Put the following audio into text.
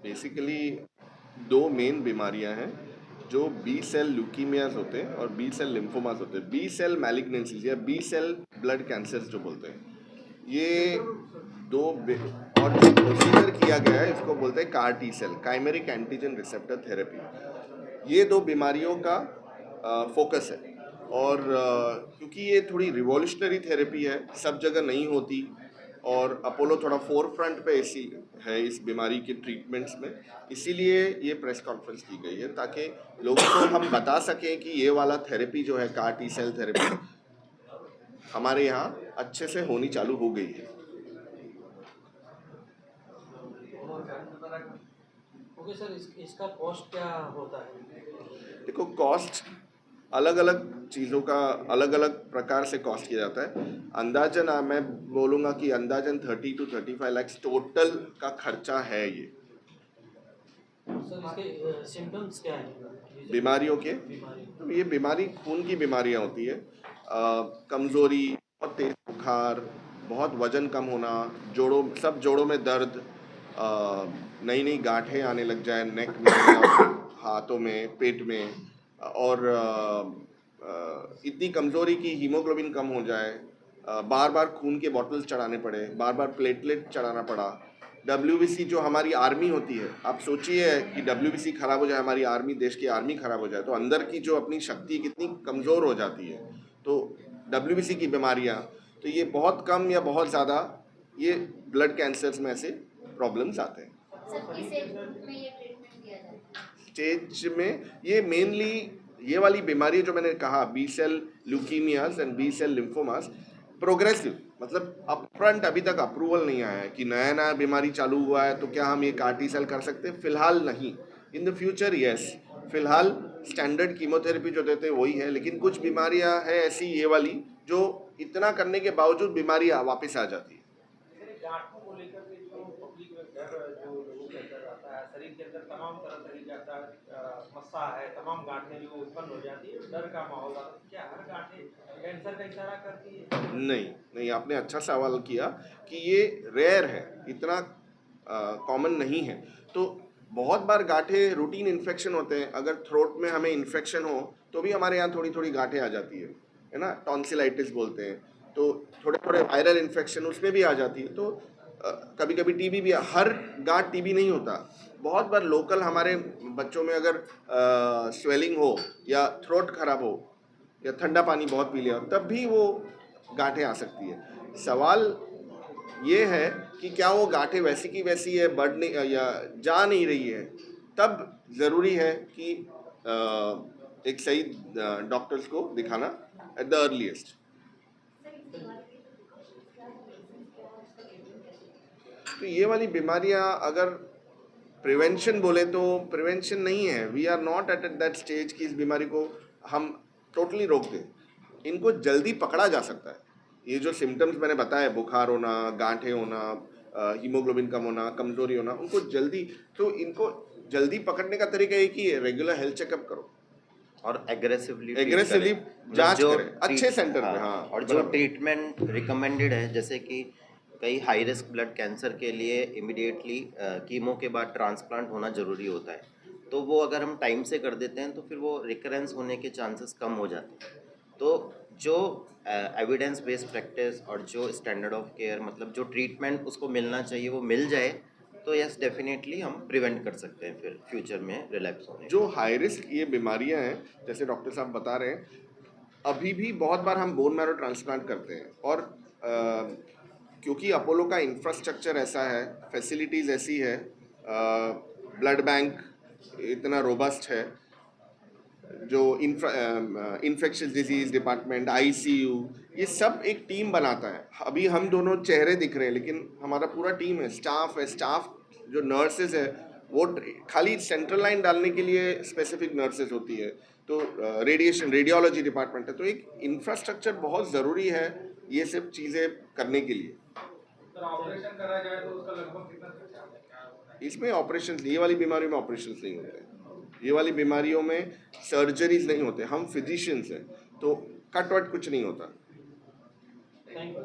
Basically दो main बीमारियां हैं जो बी सेल ल्यूकीमियाज होते हैं और बी सेल लिम्फोमास होते हैं। बी सेल मैलिग्नेंसीज या बी सेल ब्लड कैंसर्स जो बोलते हैं, ये दो और जो प्रोसीजर किया गया है इसको बोलते हैं CAR T cell, chimeric antigen receptor therapy. ये दो बीमारियों का फोकस है। और क्योंकि ये थोड़ी रिवॉल्यूशनरी थेरेपी है, सब जगह नहीं होती, और अपोलो थोड़ा फोर फ्रंट पे ऐसी है इस बीमारी के ट्रीटमेंट्स में, इसीलिए ये प्रेस कॉन्फ्रेंस की गई है ताकि लोगों को हम बता सकें कि ये वाला थेरेपी जो है कार टी सेल थेरेपी हमारे यहाँ अच्छे से होनी चालू हो गई है। ओके सर, इसका कॉस्ट क्या होता है? देखो, कॉस्ट अलग अलग चीज़ों का अलग अलग प्रकार से कॉस्ट किया जाता है। अंदाजन मैं बोलूँगा कि अंदाजन 30 to 35 लाख टोटल का खर्चा है ये। सर, इसके सिम्टम्स क्या हैं बीमारियों के? तो ये बीमारी खून की बीमारियां होती है। कमज़ोरी, बहुत तेज बुखार, बहुत वजन कम होना, जोड़ों में दर्द, नई नई गांठें आने लग जाए नेक में या हाथों में, पेट में, और इतनी कमज़ोरी की हीमोग्लोबिन कम हो जाए, बार बार खून के बॉटल्स चढ़ाने पड़े, बार बार प्लेटलेट चढ़ाना पड़ा। WBC जो हमारी आर्मी होती है, आप सोचिए कि WBC खराब हो जाए, हमारी आर्मी, देश की आर्मी खराब हो जाए, तो अंदर की जो अपनी शक्ति कितनी कमज़ोर हो जाती है। तो WBC की बीमारियाँ, तो ये बहुत कम या बहुत ज़्यादा ये ब्लड कैंसर्स में ऐसे प्रॉब्लम्स आते हैं। स्टेज में ये मेनली ये वाली बीमारी जो मैंने कहा, B cell leukemias and B cell lymphomas, progressive, मतलब अप फ्रंट अभी तक अप्रूवल नहीं आया है कि नया नया बीमारी चालू हुआ है तो क्या हम ये कार टी सेल कर सकते हैं। फिलहाल नहीं, इन द फ्यूचर यस। फिलहाल स्टैंडर्ड कीमोथेरेपी जो देते हैं वही है, लेकिन कुछ बीमारियां हैं ऐसी ये वाली जो इतना करने के बावजूद बीमारी वापस आ जाती है। गांठों को लेकर के जो पब्लिक में डर जो लोगों के अंदर रहता है, शरीर के अंदर तमाम तरह का मस्सा है, तमाम गांठें जो उत्पन्न हो जाती है, डर का माहौल आता है। क्या हर गांठें कैंसर का इशारा करती है? नहीं नहीं, आपने अच्छा सवाल किया कि ये रेयर है, इतना कॉमन नहीं है। तो बहुत बार गांठें रूटीन इन्फेक्शन होते हैं, अगर थ्रोट में हमें इन्फेक्शन हो तो भी हमारे यहाँ थोड़ी थोड़ी गांठें आ जाती है ना, टॉन्सिलाइटिस बोलते हैं। तो थोड़े थोड़े वायरल इन्फेक्शन उसमें भी आ जाती है। तो कभी कभी टीबी भी, हर गांठ टीबी नहीं होता। बहुत बार लोकल हमारे बच्चों में अगर स्वेलिंग हो या थ्रोट खराब हो या ठंडा पानी बहुत पी लिया तब भी वो गांठें आ सकती है। सवाल ये है कि क्या वो गांठें वैसी की वैसी है, बढ़ नहीं या जा नहीं रही है, तब ज़रूरी है कि एक सही डॉक्टर्स को दिखाना एट द अर्लीस्ट। तो ये वाली बीमारियां अगर प्रिवेंशन बोले तो प्रिवेंशन नहीं है। We are not at that stage कि इस बीमारी को हम टोटली रोक दें। इनको जल्दी पकड़ा जा सकता है। ये जो सिम्टम्स मैंने बताया, बुखार होना, गांठें होना, हीमोग्लोबिन कम होना, कमजोरी होना, उनको जल्दी, तो इनको जल्दी पकड़ने का तरीका एक ही है, रेगुलर हेल्थ चेकअप करो और एग्रेसिवली जांच करें अच्छे सेंटर पे। हाँ, और जो ट्रीटमेंट रिकमेंडेड है, जैसे कि कई हाई रिस्क ब्लड कैंसर के लिए इमिडिएटली कीमो के बाद ट्रांसप्लांट होना ज़रूरी होता है, तो वो अगर हम टाइम से कर देते हैं तो फिर वो रिकरेंस होने के चांसेस कम हो जाते हैं। तो जो एविडेंस बेस्ड प्रैक्टिस और जो स्टैंडर्ड ऑफ केयर, मतलब जो ट्रीटमेंट उसको मिलना चाहिए वो मिल जाए, तो यस डेफिनेटली हम प्रिवेंट कर सकते हैं फिर फ्यूचर में रिलैप्स होने। जो हाई रिस्क ये बीमारियां हैं, जैसे डॉक्टर साहब बता रहे हैं, अभी भी बहुत बार हम बोन मैरो ट्रांसप्लांट करते हैं, और क्योंकि अपोलो का इंफ्रास्ट्रक्चर ऐसा है, फैसिलिटीज़ ऐसी है, ब्लड बैंक इतना रोबस्ट है, जो इन्फेक्शियस डिजीज़ डिपार्टमेंट, ICU, ये सब एक टीम बनाता है। अभी हम दोनों चेहरे दिख रहे हैं, लेकिन हमारा पूरा टीम है, स्टाफ जो नर्सेज है, वो खाली सेंट्रल लाइन डालने के लिए स्पेसिफिक नर्सेज होती है। तो रेडियोलॉजी डिपार्टमेंट है। तो एक इंफ्रास्ट्रक्चर बहुत ज़रूरी है ये सब चीज़ें करने के लिए। ऑपरेशन करा जाए तो उसका लगभग कितना खर्चा आता है? इसमें ऑपरेशन, ये वाली बीमारियों में ऑपरेशन नहीं होते। ये वाली बीमारियों में सर्जरीज नहीं होते। हम फिजिशियंस हैं, तो कट वट कुछ नहीं होता। Thank you.